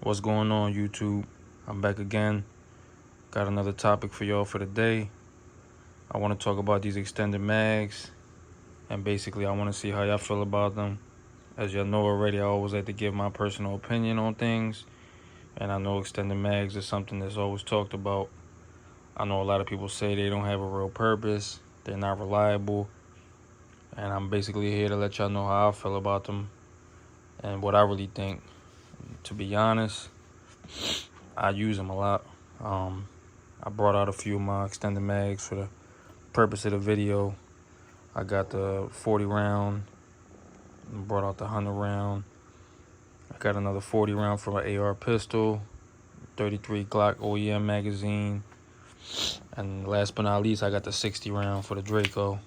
What's going on, YouTube? I'm back again. Got another topic for y'all for the day. I want to talk about these extended mags, and basically I want to see how y'all feel about them. As y'all know already, I always like to give my personal opinion on things, and I know extended mags is something that's always talked about. I know a lot of people say they don't have a real purpose, they're not reliable, and I'm basically here to let y'all know how I feel about them and what I really think. To be honest, I use them a lot. I brought out a few of my extended mags for the purpose of the video. I got the 40 round, brought out the 100 round. I got another 40 round for my AR pistol, 33 Glock OEM magazine, and last but not least, I got the 60 round for the Draco.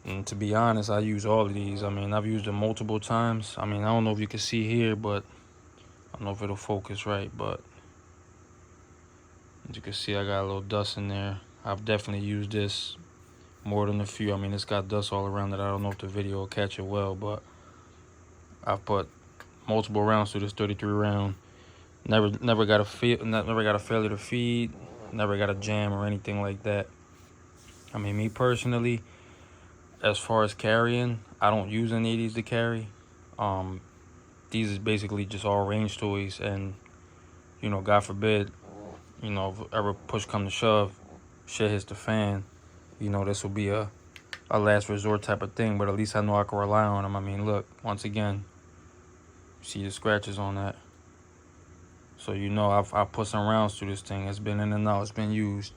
And to be honest, I use all of these. I mean, I've used them multiple times. I mean, I don't know if you can see here, but I don't know if it'll focus right, but as you can see, I got a little dust in there. I've definitely used this more than a few. I mean, it's got dust all around it. I don't know if the video will catch it well, but I've put multiple rounds through this 33 round. Never got a failure to feed. Never got a jam or anything like that. I mean, me personally, as far as carrying, I don't use any of these to carry. These is basically just all range toys, and you know, God forbid, you know, if ever push come to shove, shit hits the fan, you know, this will be a last resort type of thing, but at least I know I can rely on them. I mean, look, once again, see the scratches on that. So, you know, I've put some rounds through this thing. It's been in and out. It's been used.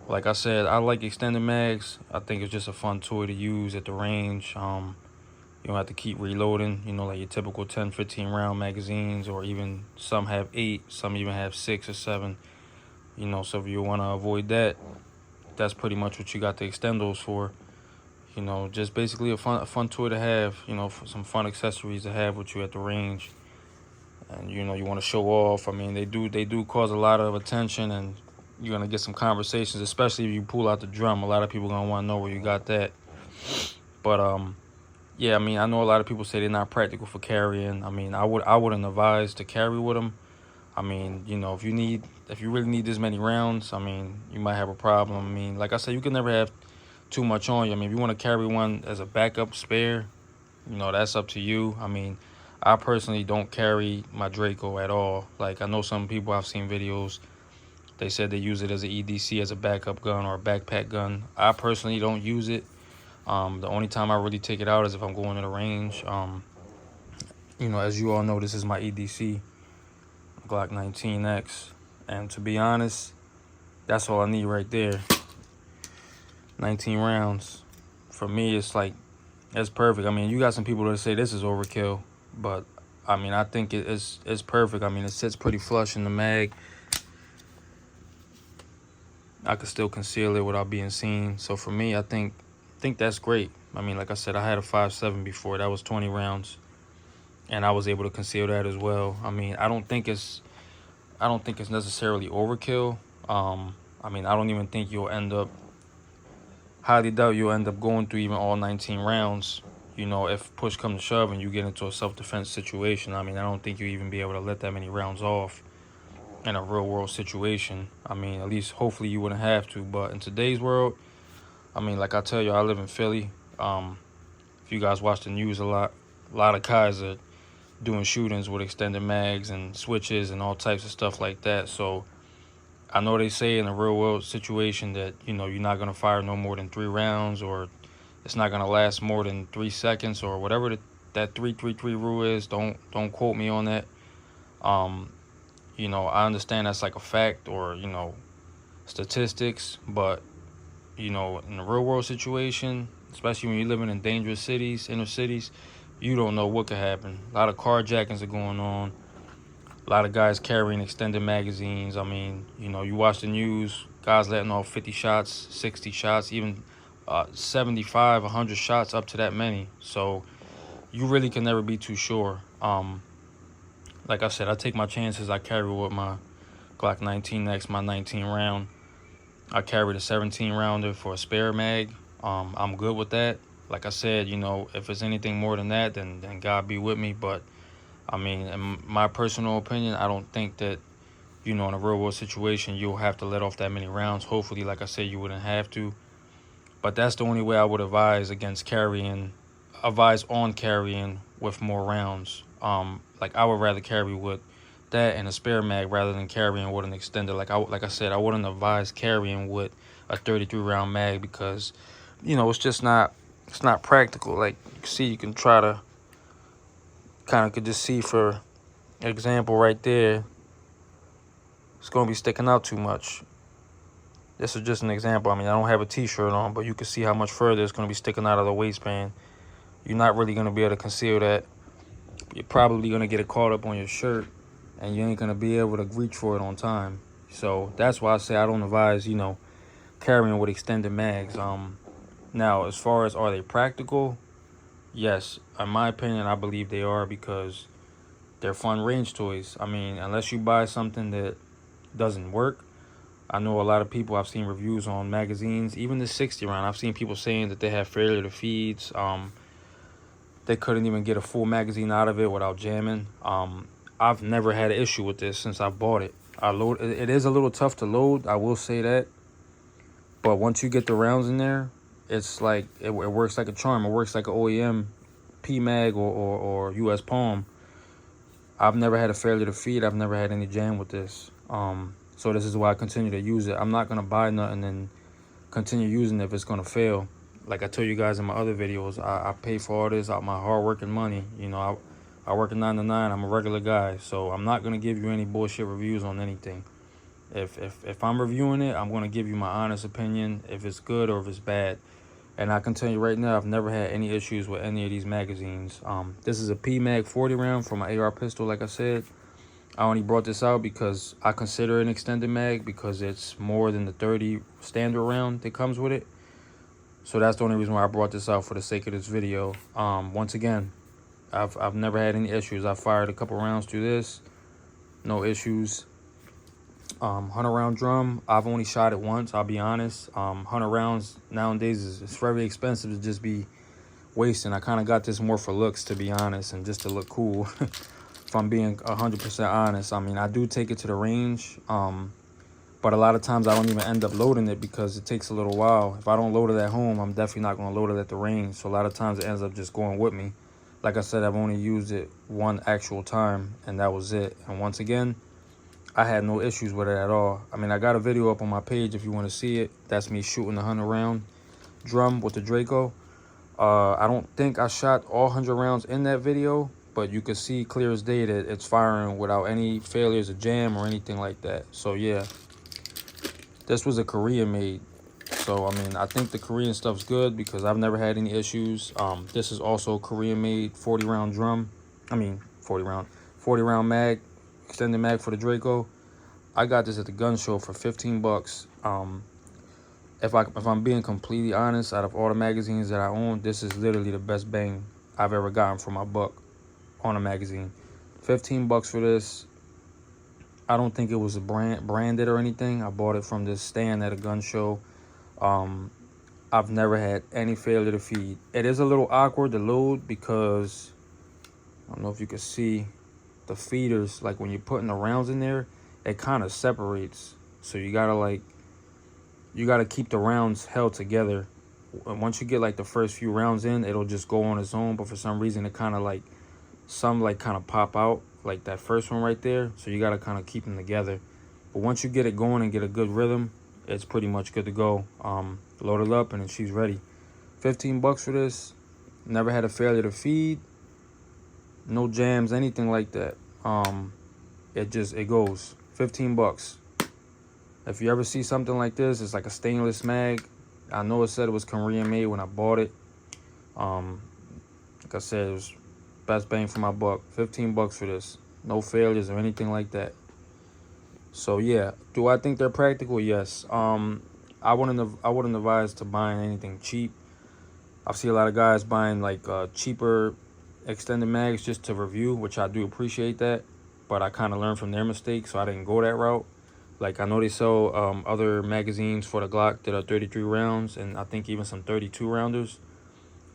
Like I said, I like extended mags. I think it's just a fun toy to use at the range. You don't have to keep reloading, you know, like your typical 10, 15 round magazines, or even some have 8, some even have 6 or 7. You know, so if you want to avoid that, that's pretty much what you got the extendos for. You know, just basically a fun toy to have, you know, for some fun accessories to have with you at the range. And, you know, you want to show off. I mean, they do cause a lot of attention, and you're going to get some conversations, especially if you pull out the drum. A lot of people going to want to know where you got that. But, yeah, I mean, I know a lot of people say they're not practical for carrying. I mean, I wouldn't advise to carry with them. I mean, you know, if you really need this many rounds, I mean, you might have a problem. I mean, like I said, you can never have too much on you. I mean, if you want to carry one as a backup spare, you know, that's up to you. I mean, I personally don't carry my Draco at all. Like, I know some people, I've seen videos, they said they use it as an EDC, as a backup gun or a backpack gun. I personally don't use it. The only time I really take it out is if I'm going to the range. You know, as you all know, this is my EDC, Glock 19X. And to be honest, that's all I need right there. 19 rounds. For me, it's like, it's perfect. I mean, you got some people that say this is overkill, but I mean, I think it's perfect. I mean, it sits pretty flush in the mag. I could still conceal it without being seen. So for me, I think that's great. I mean, like I said, I had a 5.7 before. That was 20 rounds, and I was able to conceal that as well. I mean, I don't think it's necessarily overkill. I mean, I don't even think highly doubt you'll end up going through even all 19 rounds. You know, if push comes to shove and you get into a self-defense situation, I mean, I don't think you'll even be able to let that many rounds off in a real-world situation. I mean, at least hopefully you wouldn't have to. But in today's world, I mean, like I tell you, I live in Philly. If you guys watch the news a lot of guys are doing shootings with extended mags and switches and all types of stuff like that. So I know they say in a real world situation that, you know, you're not going to fire no more than 3 rounds, or it's not going to last more than 3 seconds, or whatever that 3-3-3 rule is. Don't quote me on that. You know, I understand that's like a fact, or, you know, statistics, but, you know, in a real world situation, especially when you're living in dangerous cities, inner cities, you don't know what could happen. A lot of carjackings are going on. A lot of guys carrying extended magazines. I mean, you know, you watch the news, guys letting off 50 shots, 60 shots, even 75, 100 shots, up to that many. So you really can never be too sure. Like I said, I take my chances. I carry with my Glock 19X, my 19 round. I carried a 17 rounder for a spare mag. I'm good with that. Like I said, you know, if it's anything more than that, then God be with me. But I mean, in my personal opinion, I don't think that, you know, in a real world situation, you'll have to let off that many rounds. Hopefully, like I said, you wouldn't have to. But that's the only way I would advise on carrying with more rounds. Like I would rather carry with that and a spare mag rather than carrying with an extender. Like I said, I wouldn't advise carrying with a 33 round mag because, you know, it's not practical. Like you can see, you can try to kind of could just see, for example, right there, it's gonna be sticking out too much. This is just an example. I mean, I don't have a t-shirt on, but you can see how much further it's gonna be sticking out of the waistband. You're not really gonna be able to conceal that. You're probably gonna get it caught up on your shirt, and you ain't gonna be able to reach for it on time. So that's why I say I don't advise, you know, carrying with extended mags. Now, as far as are they practical? Yes, in my opinion, I believe they are because they're fun range toys. I mean, unless you buy something that doesn't work. I know a lot of people, I've seen reviews on magazines, even the 60 round. I've seen people saying that they have failure to feeds. They couldn't even get a full magazine out of it without jamming. I've never had an issue with this since I bought it. It is a little tough to load, I will say that. But once you get the rounds in there, it's like it works like a charm. It works like an OEM PMag or US Palm. I've never had a failure to feed. I've never had any jam with this. So this is why I continue to use it. I'm not gonna buy nothing and continue using it if it's gonna fail. Like I told you guys in my other videos, I pay for all this out my hard working money. You know, I work a 9 to 9. I'm a regular guy, so I'm not gonna give you any bullshit reviews on anything. If I'm reviewing it, I'm gonna give you my honest opinion, if it's good or if it's bad. And I can tell you right now, I've never had any issues with any of these magazines. This is a PMag 40 round for my AR pistol, like I said. I only brought this out because I consider it an extended mag because it's more than the 30 standard round that comes with it. So that's the only reason why I brought this out, for the sake of this video. Once again, I've never had any issues. I fired a couple rounds through this, no issues. 100 round drum, I've only shot it once, I'll be honest. 100 rounds nowadays is very expensive to just be wasting. I kind of got this more for looks, to be honest, and just to look cool. If I'm being 100% honest, I mean, I do take it to the range, but a lot of times I don't even end up loading it because it takes a little while. If I don't load it at home, I'm definitely not going to load it at the range. So a lot of times it ends up just going with me. Like I said, I've only used it one actual time, and that was it. And once again, I had no issues with it at all. I mean, I got a video up on my page if you want to see it. That's me shooting the 100 round drum with the Draco. I don't think I shot all 100 rounds in that video, but you can see clear as day that it's firing without any failures of jam or anything like that. So yeah, this was a Korean made. So I mean, I think the Korean stuff's good because I've never had any issues. This is also a Korean made 40 round drum. I mean, 40 round mag, extended mag for the Draco. I got this at the gun show for 15 bucks. If I'm being completely honest, out of all the magazines that I own, this is literally the best bang I've ever gotten for my buck on a magazine. 15 bucks for this. I don't think it was branded or anything. I bought it from this stand at a gun show. I've never had any failure to feed. It is a little awkward to load because I don't know if you can see the feeders, like when you're putting the rounds in there, it kind of separates. So you gotta keep the rounds held together. And once you get like the first few rounds in, it'll just go on its own. But for some reason, it kind of pop out, like that first one right there. So you gotta kind of keep them together. But once you get it going and get a good rhythm, it's pretty much good to go. Load it up and then she's ready. 15 bucks for this. Never had a failure to feed. No jams, anything like that. It goes. 15 bucks. If you ever see something like this, it's like a stainless mag. I know it said it was Korean made when I bought it. Like I said, it was best bang for my buck. 15 bucks for this. No failures or anything like that. So yeah, do I think they're practical? Yes. I wouldn't advise to buying anything cheap. I've seen a lot of guys buying like cheaper extended mags just to review, which I do appreciate that, but I kind of learned from their mistakes, so I didn't go that route. Like I know they sell other magazines for the Glock that are 33 rounds, and I think even some 32 rounders.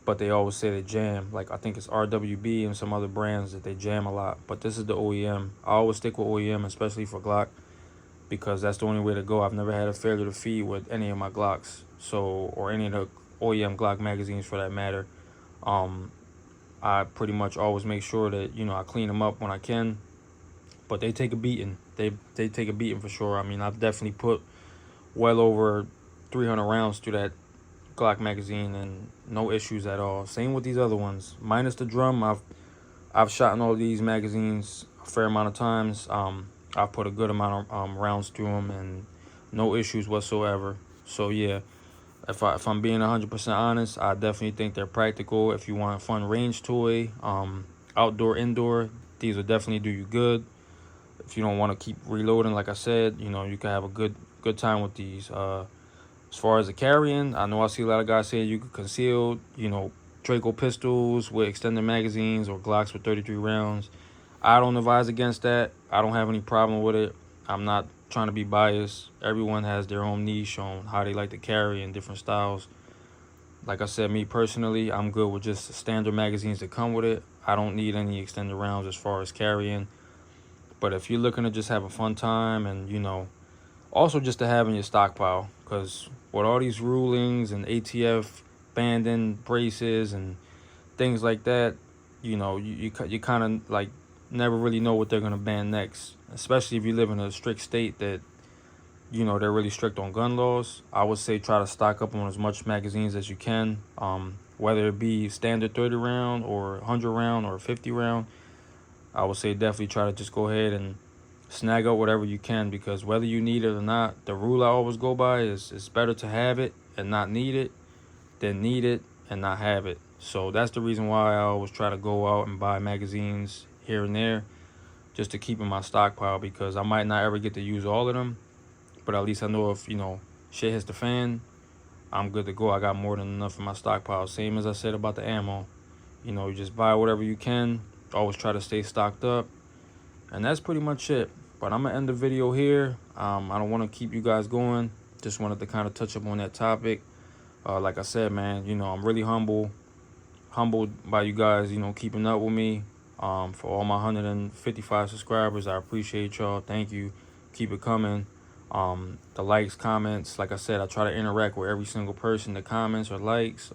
but they always say they jam. Like, I think it's RWB and some other brands that they jam a lot, but this is the OEM. I always stick with OEM, especially for Glock, because that's the only way to go. I've never had a failure to feed with any of my Glocks, so, or any of the OEM Glock magazines for that matter. I pretty much always make sure that, you know, I clean them up when I can, but they take a beating. They take a beating for sure. I mean, I've definitely put well over 300 rounds through that Glock magazine and no issues at all. Same with these other ones, minus the drum. I've shot in all these magazines a fair amount of times. I've put a good amount of rounds through them and no issues whatsoever. So yeah, if I'm being 100% honest, I definitely think they're practical. If you want a fun range toy, outdoor, indoor, these will definitely do you good. If you don't want to keep reloading, like I said, you know, you can have a good time with these. As far as the carrying, I know I see a lot of guys saying you could conceal, you know, Draco pistols with extended magazines or Glocks with 33 rounds. I don't advise against that. I don't have any problem with it. I'm not trying to be biased. Everyone has their own niche on how they like to carry in different styles. Like I said, me personally, I'm good with just the standard magazines that come with it. I don't need any extended rounds as far as carrying. But if you're looking to just have a fun time and, you know, also just to have in your stockpile, because with all these rulings and ATF banding braces and things like that, you know, you kind of like never really know what they're going to ban next, especially if you live in a strict state that, you know, they're really strict on gun laws. I would say try to stock up on as much magazines as you can, whether it be standard 30 round or 100 round or 50 round. I would say definitely try to just go ahead and snag up whatever you can, because whether you need it or not, the rule I always go by is it's better to have it and not need it than need it and not have it. So that's the reason why I always try to go out and buy magazines here and there, just to keep in my stockpile, because I might not ever get to use all of them, but at least I know if, you know, shit hits the fan, I'm good to go. I got more than enough in my stockpile. Same as I said about the ammo. You know, you just buy whatever you can. Always try to stay stocked up. And that's pretty much it. But I'm going to end the video here. I don't want to keep you guys going. Just wanted to kind of touch up on that topic. Like I said, man, you know, I'm really humbled by you guys, you know, keeping up with me. For all my 155 subscribers, I appreciate y'all. Thank you. Keep it coming. The likes, comments, like I said, I try to interact with every single person that comments or likes.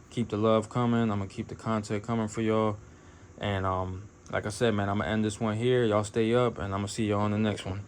Keep the love coming. I'm going to keep the content coming for y'all. And like I said, man, I'm going to end this one here. Y'all stay up, and I'm going to see y'all on the next one.